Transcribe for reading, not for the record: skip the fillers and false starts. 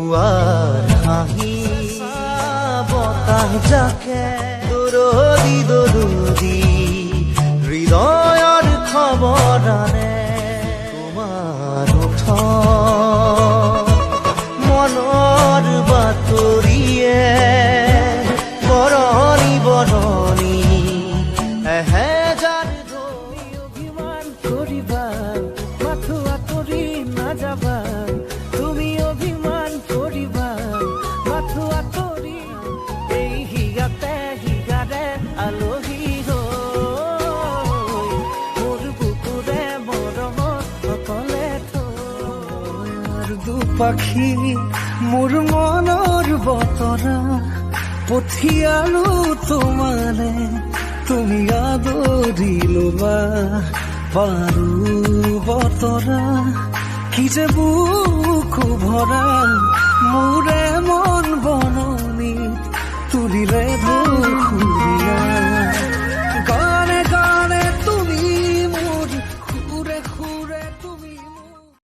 পুৱাৰ হাঁহি বতাহ জাকে দৰদি দৰদি হৃদয়ৰ খবৰ আনে তোমাৰ মনৰ বাতৰিয়ে বৰণি বৰণি এহেজাৰ অভিমান কৰিবা মাথো আঁতৰি নাযাবা তুমি অভিমান কৰিবা মাথো আঁতৰি এই হিগাৰে আলহী হৈ মোৰ বুকুৰে মৰমত অকলে থৈ আৰু দুপাখি মোৰ মনৰ বতৰা পঠিয়ালো তোমালে তুমি আদৰি লবা পাৰো বতৰা কি যে বুকু ভৰা মোৰে মন